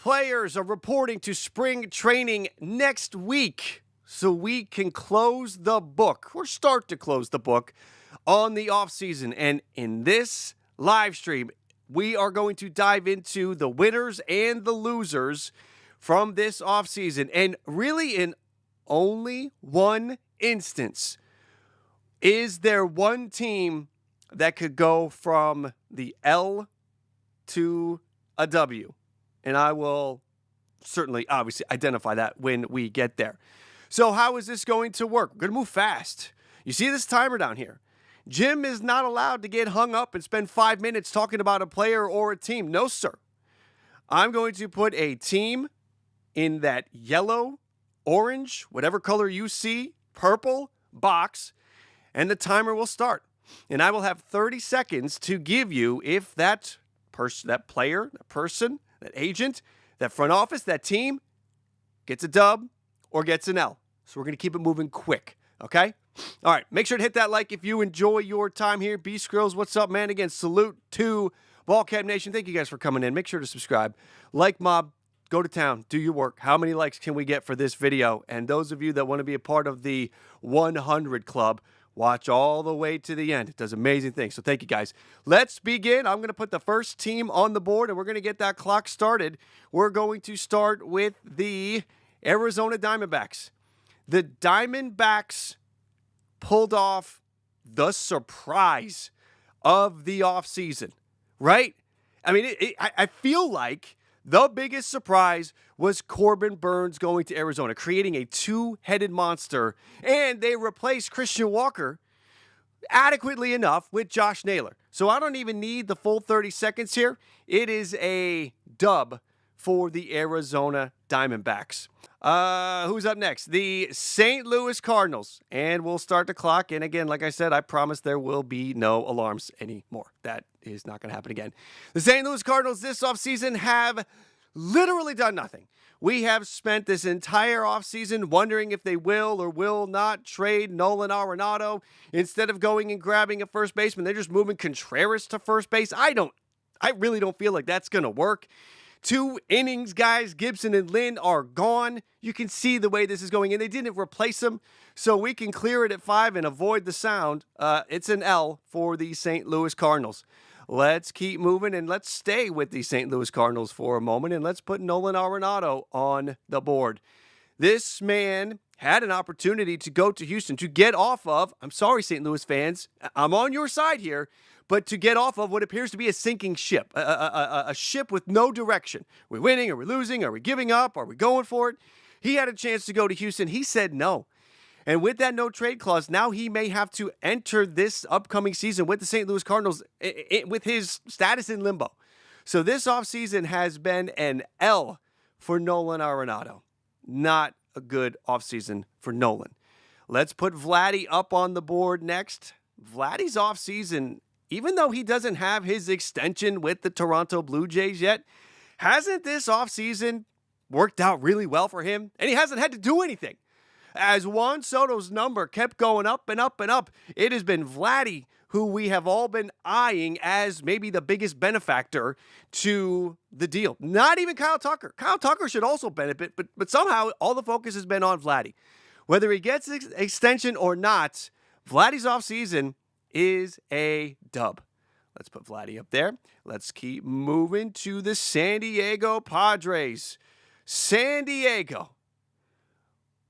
Players are reporting to spring training next week, so we can close the book, or start to close the book, on the offseason. And in this live stream, we are going to dive into the winners and the losers from this offseason. And really, in only one instance, is there one team that could go from the L to a W? And I will certainly, obviously, identify that when we get there. So how is this going to work? We're going to move fast. You see this timer down here? Jim is not allowed to get hung up and spend 5 minutes talking about a player or a team. No, sir. I'm going to put a team in that yellow, orange, whatever color you see, purple box, and the timer will start. And I will have 30 seconds to give you if that person, that player, that person, that agent, that front office, that team gets a dub or gets an L. So we're going to keep it moving quick, okay? All right, make sure to hit that like if you enjoy your time here. B Skrills, what's up, man? Again, salute to BALLCAP Nation. Thank you guys for coming in. Make sure to subscribe. Like Mob, go to town, do your work. How many likes can we get for this video? And those of you that want to be a part of the 100 Club, watch all the way to the end. It does amazing things. So thank you, guys. Let's begin. I'm going to put the first team on the board, and we're going to get that clock started. We're going to start with the Arizona Diamondbacks. The Diamondbacks pulled off the surprise of the offseason, right? I mean, I feel like the biggest surprise was Corbin Burnes going to Arizona, creating a two-headed monster, and they replaced Christian Walker adequately enough with Josh Naylor. So I don't even need the full 30 seconds here. It is a dub for the Arizona Diamondbacks. Who's up next? The St. Louis Cardinals. And we'll start the clock. And again, like I said, I promise there will be no alarms anymore. That is not going to happen again. The St. Louis Cardinals this offseason have literally done nothing. We have spent this entire offseason wondering if they will or will not trade Nolan Arenado. Instead of going and grabbing a first baseman, they're just moving Contreras to first base. I really don't feel like that's going to work. 2 innings, guys. Gibson and Lynn are gone. You can see the way this is going, and they didn't replace them, so we can clear it at 5 and avoid the sound. It's an L for the St. Louis Cardinals. Let's keep moving, and let's stay with the St. Louis Cardinals for a moment, and let's put Nolan Arenado on the board. This man had an opportunity to go to Houston to get off of, I'm sorry, St. Louis fans, I'm on your side here, but to get off of what appears to be a sinking ship, a ship with no direction. Are we winning? Are we losing? Are we giving up? Are we going for it? He had a chance to go to Houston. He said no. And with that no trade clause, now he may have to enter this upcoming season with the St. Louis Cardinals with his status in limbo. So this offseason has been an L for Nolan Arenado. Not a good offseason for Nolan. Let's put Vladdy up on the board next. Vladdy's offseason, even though he doesn't have his extension with the Toronto Blue Jays yet, hasn't this offseason worked out really well for him? And he hasn't had to do anything. As Juan Soto's number kept going up and up and up, it has been Vladdy who we have all been eyeing as maybe the biggest benefactor to the deal. Not even Kyle Tucker. Kyle Tucker should also benefit, but somehow all the focus has been on Vladdy. Whether he gets an extension or not, Vladdy's offseason is a dub. Let's put Vladdy up there. Let's keep moving to the San Diego Padres. San Diego.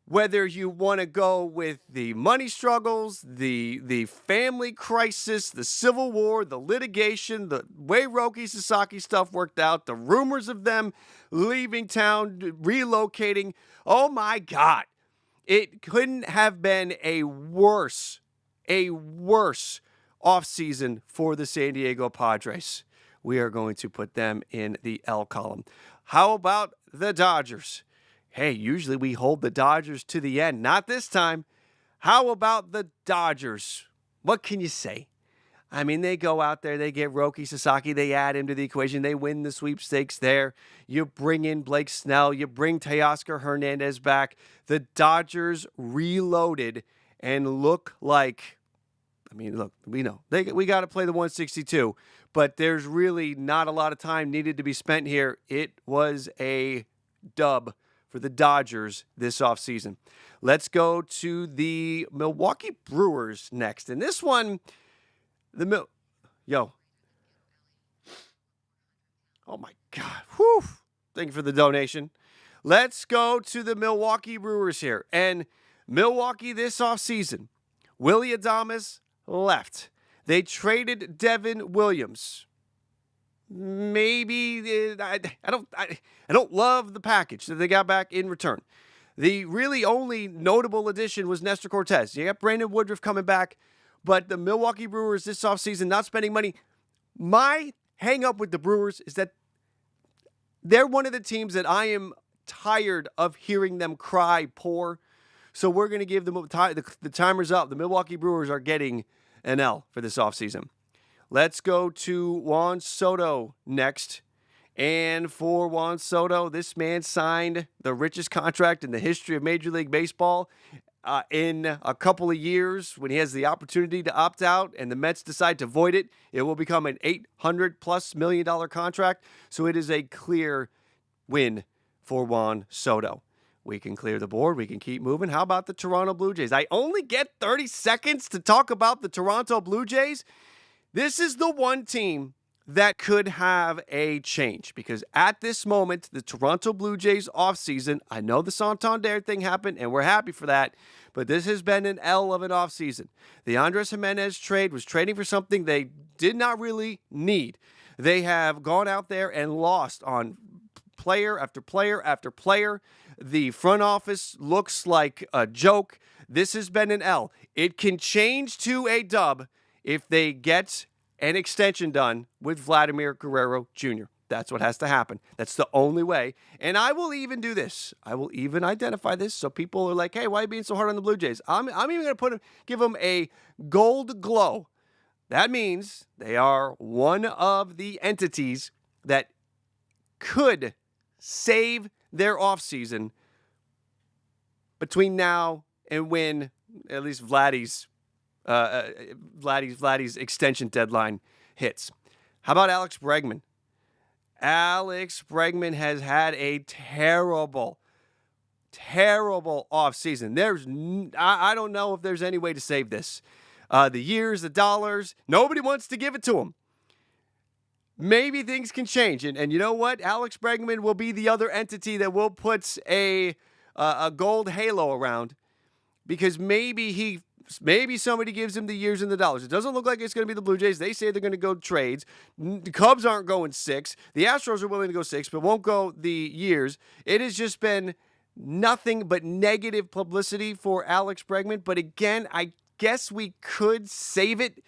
Whether you want to go with the money struggles, the family crisis, the Civil War, the litigation, the way Roki Sasaki stuff worked out, the rumors of them leaving town, relocating. Oh my God. It couldn't have been a worse offseason for the San Diego Padres. We are going to put them in the L column. How about the Dodgers? Hey, usually we hold the Dodgers to the end. Not this time. How about the Dodgers? What can you say? I mean, they go out there, they get Roki Sasaki, they add him to the equation, they win the sweepstakes there. You bring in Blake Snell, you bring Teoscar Hernandez back. The Dodgers reloaded and look like I mean, look, we know we got to play the 162, but there's really not a lot of time needed to be spent here. It was a dub for the Dodgers this offseason. Let's go to the Milwaukee Brewers next. And this one, oh my God. Whew. Thank you for the donation. Let's go to the Milwaukee Brewers here. And Milwaukee this offseason, Willy Adames left. They traded Devin Williams. Maybe I don't love the package that they got back in return. The really only notable addition was Nestor Cortez. You got Brandon Woodruff coming back, but the Milwaukee Brewers this offseason not spending money. My hang up with the Brewers is that they're one of the teams that I am tired of hearing them cry poor. So we're going to give them the timer's up. The Milwaukee Brewers are getting an L for this offseason. Let's go to Juan Soto next. And for Juan Soto, this man signed the richest contract in the history of Major League Baseball in a couple of years. When he has the opportunity to opt out and the Mets decide to void it, it will become an $800+ million contract. So it is a clear win for Juan Soto. We can clear the board. We can keep moving. How about the Toronto Blue Jays? I only get 30 seconds to talk about the Toronto Blue Jays. This is the one team that could have a change because at this moment, the Toronto Blue Jays offseason, I know the Santander thing happened and we're happy for that, but this has been an L of an offseason. The Andres Jimenez trade was trading for something they did not really need. They have gone out there and lost on player after player after player. The front office looks like a joke. This has been an L. It can change to a dub if they get an extension done with Vladimir Guerrero Jr. That's what has to happen. That's the only way. And I will even do this. I will even identify this so people are like, hey, why are you being so hard on the Blue Jays? I'm even going to give them a gold glow. That means they are one of the entities that could save their offseason between now and when at least Vladdy's extension deadline hits. How about Alex Bregman? Alex Bregman has had a terrible offseason. I don't know if there's any way to save this. The years, the dollars, nobody wants to give it to him. Maybe things can change. And you know what? Alex Bregman will be the other entity that will put a gold halo around because maybe somebody gives him the years and the dollars. It doesn't look like it's going to be the Blue Jays. They say they're going to go trades. The Cubs aren't going 6. The Astros are willing to go 6, but won't go the years. It has just been nothing but negative publicity for Alex Bregman. But again, I guess we could save it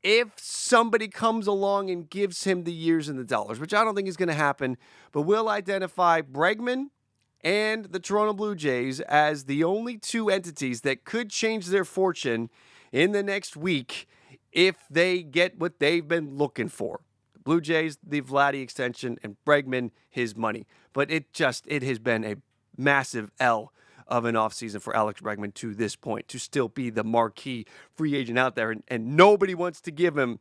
if somebody comes along and gives him the years and the dollars, which I don't think is going to happen. But we'll identify Bregman and the Toronto Blue Jays as the only two entities that could change their fortune in the next week if they get what they've been looking for. The Blue Jays, the Vladdy extension, and Bregman, his money. But it has been a massive L of an offseason for Alex Bregman to this point, to still be the marquee free agent out there, and nobody wants to give him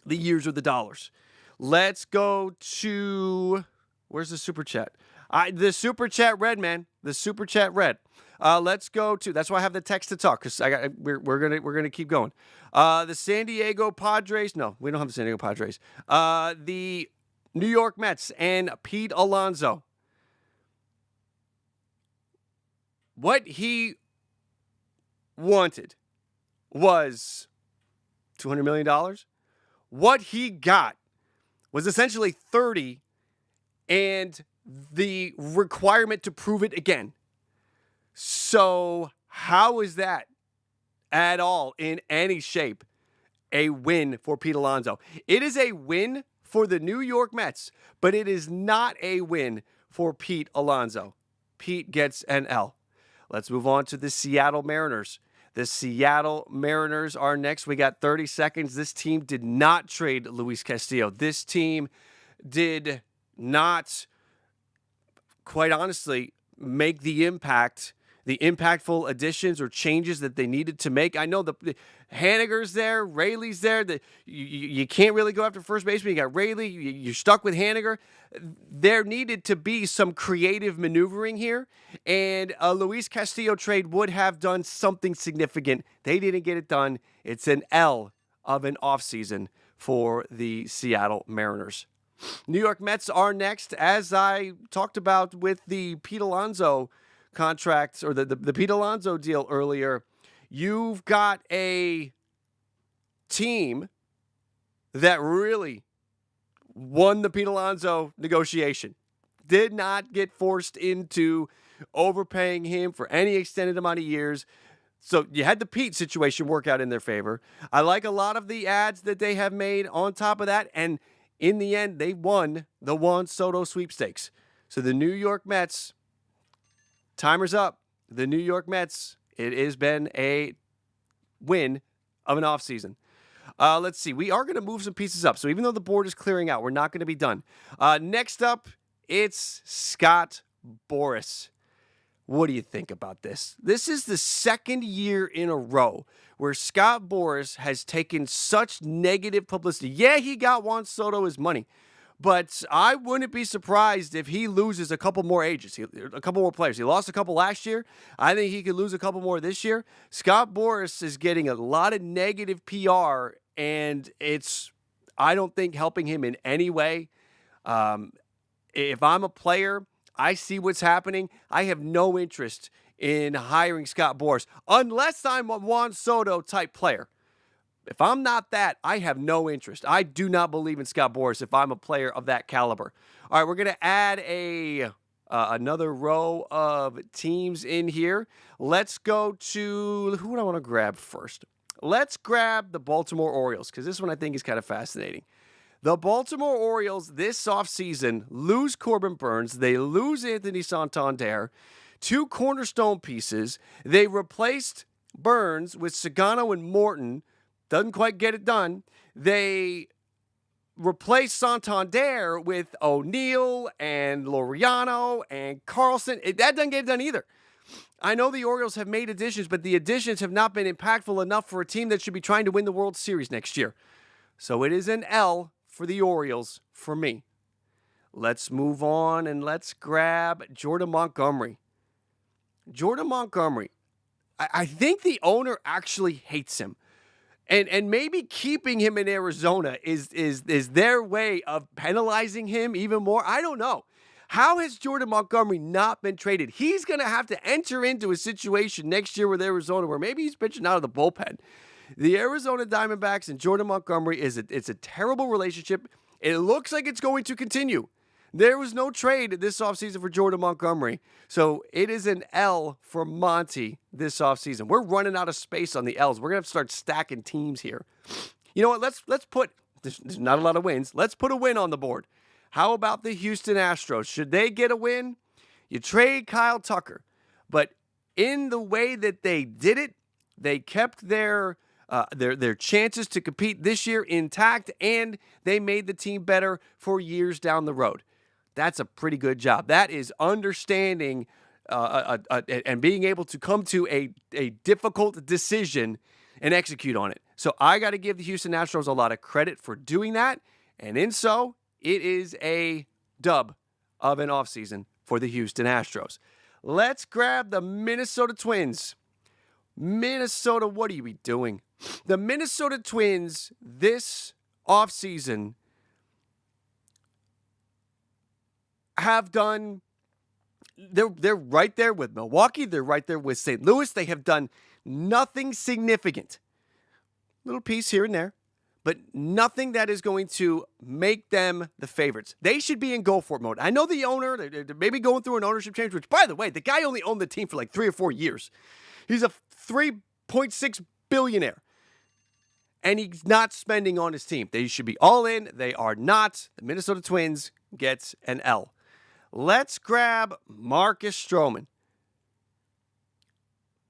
the years or the dollars. Let's go to, where's the Super Chat? The Super Chat read, man. The Super Chat read. Let's go to, that's why I have the text to talk, because we're gonna keep going. The San Diego Padres, no, we don't have the San Diego Padres. The New York Mets and Pete Alonso. What he wanted was $200 million. What he got was essentially 30 and the requirement to prove it again. So how is that at all in any shape a win for Pete Alonso? It is a win for the New York Mets, but it is not a win for Pete Alonso. Pete gets an L. Let's move on to the Seattle Mariners. The Seattle Mariners are next. We got 30 seconds. This team did not trade Luis Castillo. This team did not, quite honestly, make the impact the impactful additions or changes that they needed to make. I know the Haniger's there, Rayleigh's there. You can't really go after first baseman. You got Rayleigh. You're stuck with Haniger. There needed to be some creative maneuvering here, and a Luis Castillo trade would have done something significant. They didn't get it done. It's an L of an offseason for the Seattle Mariners. New York Mets are next, as I talked about with the Pete Alonso contracts, or the Pete Alonso deal earlier. You've got a team that really won the Pete Alonso negotiation. Did not get forced into overpaying him for any extended amount of years. So you had the Pete situation work out in their favor. I like a lot of the ads that they have made on top of that. And in the end, they won the Juan Soto sweepstakes. So the New York Mets, timer's up. The New York Mets, it has been a win of an offseason. Let's see. We are going to move some pieces up. So even though the board is clearing out, we're not going to be done. Next up, it's Scott Boras. What do you think about this? This is the second year in a row where Scott Boras has taken such negative publicity. Yeah, he got Juan Soto his money, but I wouldn't be surprised if he loses a couple more agents, a couple more players. He lost a couple last year. I think he could lose a couple more this year. Scott Boras is getting a lot of negative PR, and it's, I don't think, helping him in any way. If I'm a player, I see what's happening. I have no interest in hiring Scott Boras unless I'm a Juan Soto type player. If I'm not that, I have no interest. I do not believe in Scott Boras if I'm a player of that caliber. All right, we're going to add another row of teams in here. Let's go to, who would I want to grab first? Let's grab the Baltimore Orioles, because this one I think is kind of fascinating. The Baltimore Orioles this offseason lose Corbin Burnes. They lose Anthony Santander, two cornerstone pieces. They replaced Burnes with Sagano and Morton. Doesn't quite get it done. They replaced Santander with O'Neill and Laureano and Carlson. That doesn't get it done either. I know the Orioles have made additions, but the additions have not been impactful enough for a team that should be trying to win the World Series next year. So it is an L for the Orioles for me. Let's move on and let's grab Jordan Montgomery. Jordan Montgomery, I think the owner actually hates him. And maybe keeping him in Arizona is their way of penalizing him even more. I don't know. How has Jordan Montgomery not been traded? He's going to have to enter into a situation next year with Arizona where maybe he's pitching out of the bullpen. The Arizona Diamondbacks and Jordan Montgomery, it's a terrible relationship. It looks like it's going to continue. There was no trade this offseason for Jordan Montgomery. So it is an L for Monty this offseason. We're running out of space on the L's. We're going to have to start stacking teams here. You know what? Let's put, there's not a lot of wins. Let's put a win on the board. How about the Houston Astros? Should they get a win? You trade Kyle Tucker. But in the way that they did it, they kept their chances to compete this year intact, and they made the team better for years down the road. That's a pretty good job. That is understanding and being able to come to a difficult decision and execute on it. So I got to give the Houston Astros a lot of credit for doing that, and in so, it is a dub of an offseason for the Houston Astros. Let's grab the Minnesota Twins. Minnesota, what are we doing? The Minnesota Twins this offseason have done, they're right there with Milwaukee. They're right there with St. Louis. They have done nothing significant. Little piece here and there, but nothing that is going to make them the favorites. They should be in go-for-it mode. I know the owner, they're maybe going through an ownership change, which, by the way, the guy only owned the team for like 3 or 4 years. He's a $3.6 billionaire, and he's not spending on his team. They should be all in. They are not. The Minnesota Twins gets an L. Let's grab Marcus Strowman.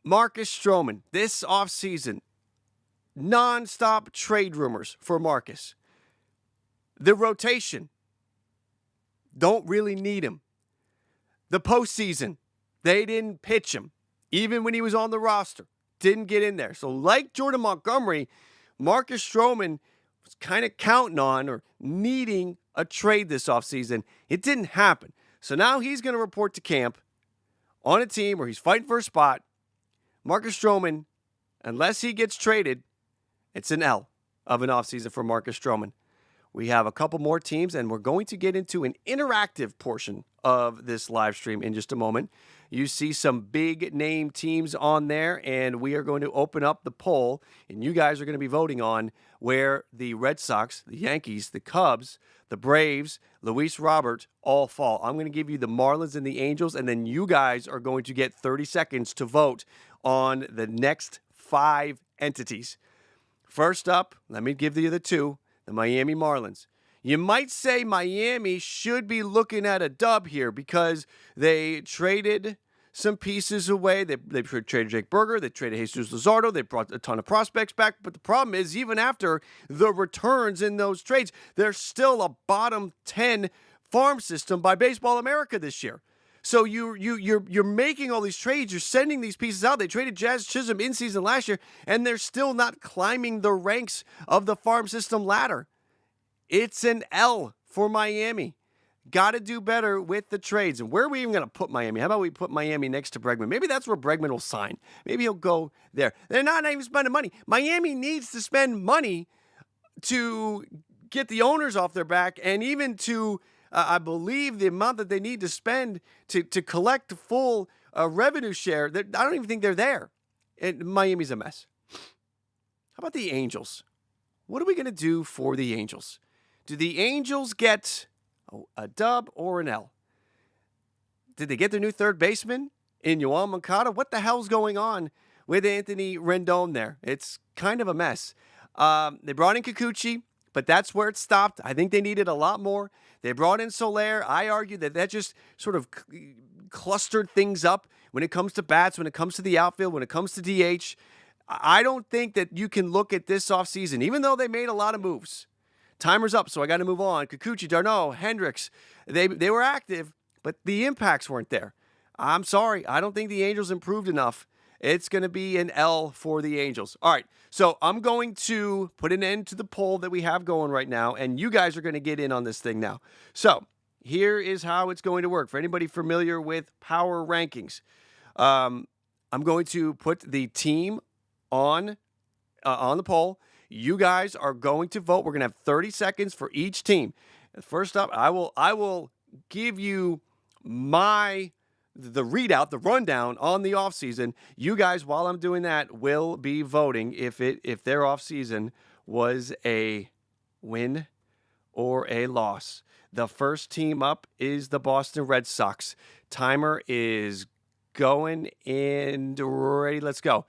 Marcus Strowman, this offseason, nonstop trade rumors for Marcus. The rotation, don't really need him. The postseason, they didn't pitch him. even when he was on the roster. Didn't get in there. So like Jordan Montgomery, Marcus Strowman was kind of counting on or needing a trade this offseason. It didn't happen. So now he's going to report to camp on a team where he's fighting for a spot. Marcus Strowman, unless he gets traded, it's an L of an offseason for Marcus Strowman. We have a couple more teams, and we're going to get into an interactive portion of this live stream in just a moment. You see some big name teams on there, and we are going to open up the poll, and you guys are going to be voting on where the Red Sox, the Yankees, the Cubs, the Braves, Luis Robert all fall. I'm going to give you the Marlins and the Angels, and then you guys are going to get 30 seconds to vote on the next 5 entities. First up, let me give you the 2. The Miami Marlins. You might say Miami should be looking at a dub here because they traded some pieces away. They traded Jake Berger. They traded Jesus Luzardo. They brought a ton of prospects back. But the problem is, even after the returns in those trades, there's still a bottom 10 farm system by Baseball America this year. So you're making all these trades. You're sending these pieces out. They traded Jazz Chisholm in season last year, and they're still not climbing the ranks of the farm system ladder. It's an L for Miami. Got to do better with the trades. And where are we even going to put Miami? How about we put Miami next to Bregman? Maybe that's where Bregman will sign. Maybe he'll go there. They're not even spending money. Miami needs to spend money to get the owners off their back, and even to I believe the amount that they need to spend to collect the full revenue share. I don't even think they're there. Miami's a mess. How about the Angels? What are we going to do for the Angels? Do the Angels get a dub or an L? Did they get their new third baseman in Yoan Moncada? What the hell's going on with Anthony Rendon there? It's kind of a mess. They brought in Kikuchi, but that's where it stopped. I think they needed a lot more. They brought in Soler. I argue that just sort of clustered things up when it comes to bats, when it comes to the outfield, when it comes to DH. I don't think that you can look at this offseason, even though they made a lot of moves. Timer's up, so I got to move on. Kikuchi, Darno, Hendricks, they were active, but the impacts weren't there. I'm sorry. I don't think the Angels improved enough. It's going to be an L for the Angels. All right, so I'm going to put an end to the poll that we have going right now, and you guys are going to get in on this thing now. So here is how it's going to work. For anybody familiar with power rankings, I'm going to put the team on the poll. You guys are going to vote. We're going to have 30 seconds for each team. First up, I will give you the readout, the rundown on the offseason. You guys, while I'm doing that, will be voting if their offseason was a win or a loss. The first team up is the Boston Red Sox. Timer is going and ready. Let's go.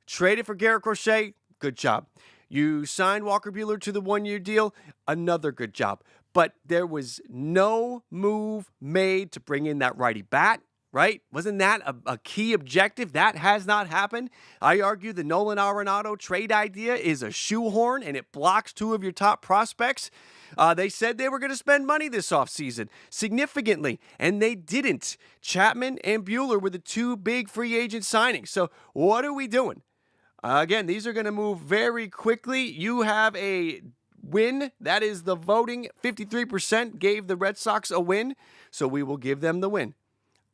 Traded for Garrett Crochet. Good job. You signed Walker Buehler to the 1-year deal. Another good job. But there was no move made to bring in that righty bat, right? Wasn't that a key objective? That has not happened. I argue the Nolan Arenado trade idea is a shoehorn, and it blocks 2 of your top prospects. They said they were going to spend money this offseason significantly, and they didn't. Chapman and Buehler were the 2 big free agent signings. So what are we doing? Again, these are going to move very quickly. You have a win. That is the voting. 53% gave the Red Sox a win, so we will give them the win.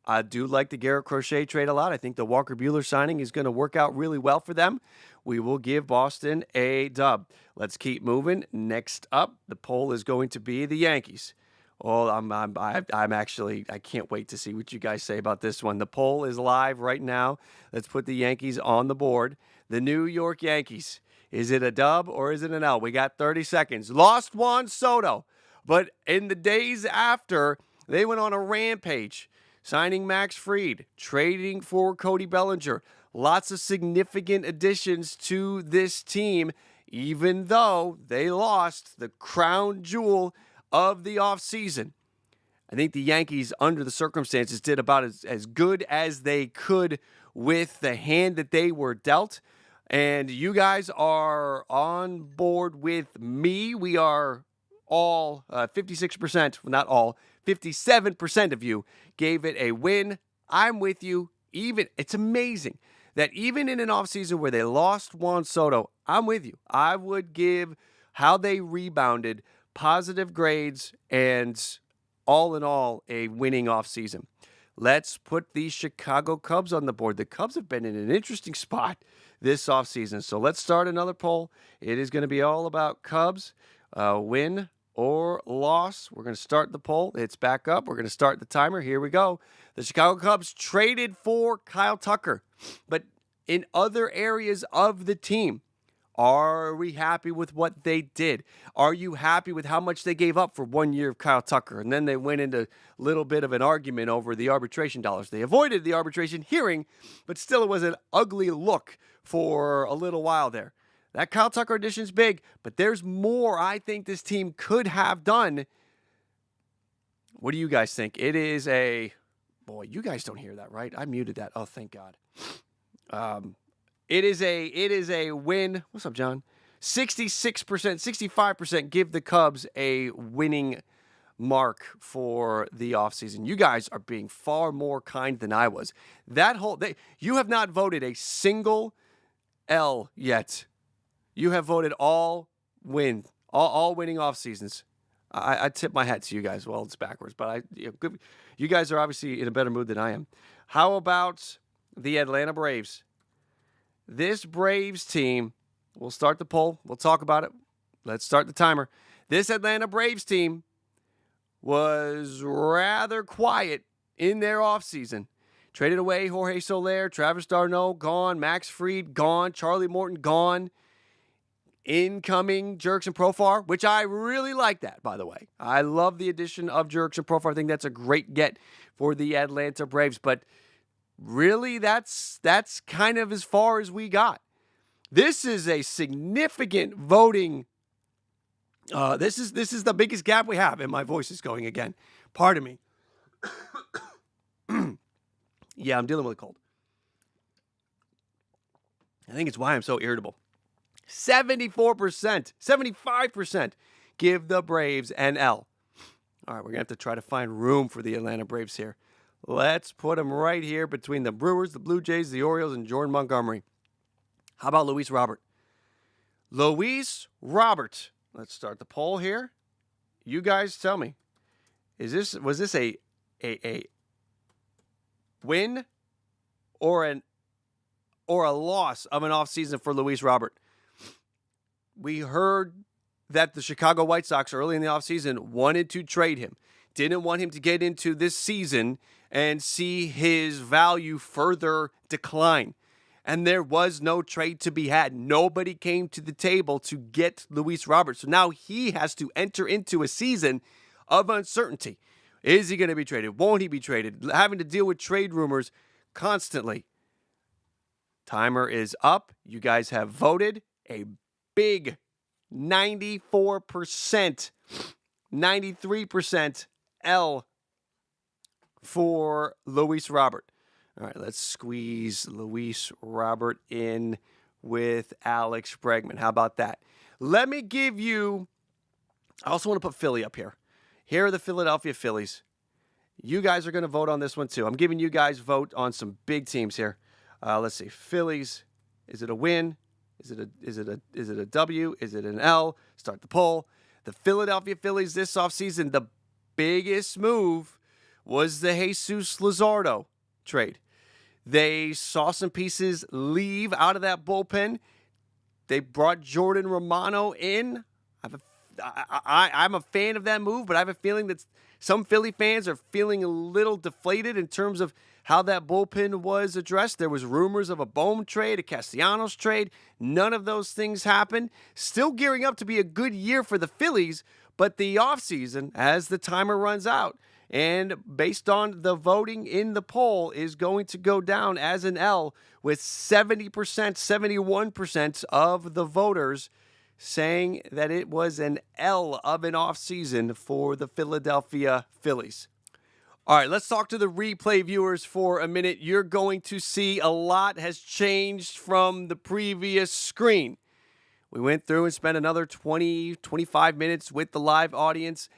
I do like the Garrett Crochet trade a lot. I think the Walker Buehler signing is going to work out really well for them. We will give Boston a dub. Let's keep moving. Next up, the poll is going to be the Yankees. Oh, I can't wait to see what you guys say about this one. The poll is live right now. Let's put the Yankees on the board. The New York Yankees. Is it a dub or is it an L? We got 30 seconds. Lost Juan Soto. But in the days after, they went on a rampage, signing Max Fried, trading for Cody Bellinger. Lots of significant additions to this team, even though they lost the crown jewel of the offseason. I think the Yankees, under the circumstances, did about as good as they could with the hand that they were dealt. And you guys are on board with me. We are all 56%, well, not all, 57% of you gave it a win. I'm with you it's amazing that even in an offseason where they lost Juan Soto, I'm with you. I would give how they rebounded positive grades and all in all a winning offseason. Let's put the Chicago Cubs on the board. The Cubs have been in an interesting spot this offseason. So let's start another poll. It is going to be all about Cubs, win or loss. We're going to start the poll. It's back up. We're going to start the timer. Here we go. The Chicago Cubs traded for Kyle Tucker. But in other areas of the team, are we happy with what they did? Are you happy with how much they gave up for 1 year of Kyle Tucker? And then they went into a little bit of an argument over the arbitration dollars. They avoided the arbitration hearing, but still it was an ugly look for a little while there. That Kyle Tucker addition is big, but there's more I think this team could have done. What do you guys think? It is a... Boy, you guys don't hear that, right? I muted that. Oh, thank God. It is a win. What's up, John? 66%, 65% give the Cubs a winning mark for the offseason. You guys are being far more kind than I was. You have not voted a single L yet. You have voted all winning off seasons. I tip my hat to you guys. Well, it's backwards, but you guys are obviously in a better mood than I am. How about the Atlanta Braves? This Braves team, we'll start the poll. We'll talk about it. Let's start the timer. This Atlanta Braves team was rather quiet in their offseason. Traded away Jorge Soler, Travis d'Arnaud, gone. Max Fried, gone. Charlie Morton, gone. Incoming Jurickson Profar, which I really like that, by the way. I love the addition of Jurickson Profar. I think that's a great get for the Atlanta Braves, but really that's kind of as far as we got. This is a significant voting. This is the biggest gap we have, and my voice is going again. Pardon me. Yeah, I'm dealing with a cold. I think it's why I'm so irritable. 74%, 75% give the Braves an L. All right, we're going to have to try to find room for the Atlanta Braves here. Let's put them right here between the Brewers, the Blue Jays, the Orioles, and Jordan Montgomery. How about Luis Robert? Luis Robert. Let's start the poll here. You guys tell me. Was this a win or a loss of an offseason for Luis Robert? We heard that the Chicago White Sox early in the offseason wanted to trade him. Didn't want him to get into this season and see his value further decline. And there was no trade to be had. Nobody came to the table to get Luis Robert. So now he has to enter into a season of uncertainty. Is he going to be traded? Won't he be traded? Having to deal with trade rumors constantly. Timer is up. You guys have voted a big 94%, 93% L for Luis Robert. All right, let's squeeze Luis Robert in with Alex Bregman. How about that? Let me give you, I also want to put Philly up here. Here are the Philadelphia Phillies. You guys are going to vote on this one too. I'm giving you guys vote on some big teams here. Let's see. Phillies, is it a win? Is it a W? Is it an L? Start the poll. The Philadelphia Phillies this offseason, the biggest move was the Jesus Luzardo trade. They saw some pieces leave out of that bullpen. They brought Jordan Romano in. I'm a fan of that move, but I have a feeling that some Philly fans are feeling a little deflated in terms of how that bullpen was addressed. There was rumors of a Bohm trade, a Castellanos trade. None of those things happened. Still gearing up to be a good year for the Phillies, but the offseason, as the timer runs out, and based on the voting in the poll, is going to go down as an L with 70%, 71% of the voters saying that it was an L of an offseason for the Philadelphia Phillies. All right, let's talk to the replay viewers for a minute. You're going to see a lot has changed from the previous screen. We went through and spent another 20, 25 minutes with the live audience.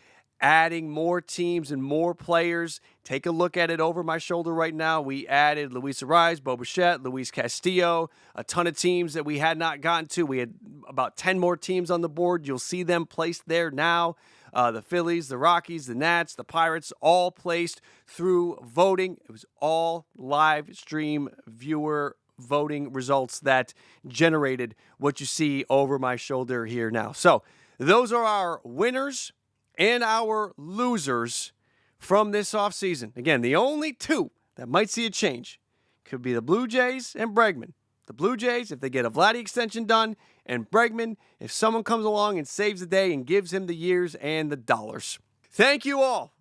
adding more teams and more players. Take a look at it over my shoulder right now. We added Luis Ariz, Bo Bichette, Luis Castillo, a ton of teams that we had not gotten to. We had about 10 more teams on the board. You'll see them placed there now. The Phillies, the Rockies, the Nats, the Pirates, all placed through voting. It was all live stream viewer voting results that generated what you see over my shoulder here now. So those are our winners and our losers from this offseason. Again, the only two that might see a change could be the Blue Jays and Bregman. The Blue Jays, if they get a Vladdy extension done, and Bregman, if someone comes along and saves the day and gives him the years and the dollars. Thank you all,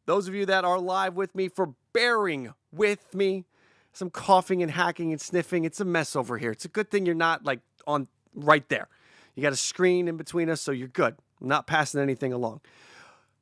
those of you that are live with me, for bearing with me. Some coughing and hacking and sniffing. It's a mess over here. It's a good thing you're not like on right there. You got a screen in between us, so you're good. I'm not passing anything along.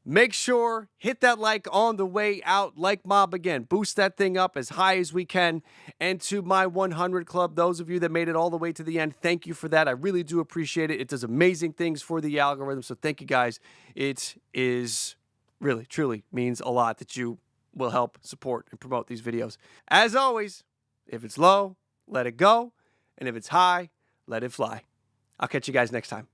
Make sure, hit that like on the way out. Like mob again. Boost that thing up as high as we can. And to my 100 club, those of you that made it all the way to the end, thank you for that. I really do appreciate it. It does amazing things for the algorithm, so thank you guys. It is really, truly means a lot that you will help support and promote these videos. As always, if it's low, let it go. And if it's high, let it fly. I'll catch you guys next time.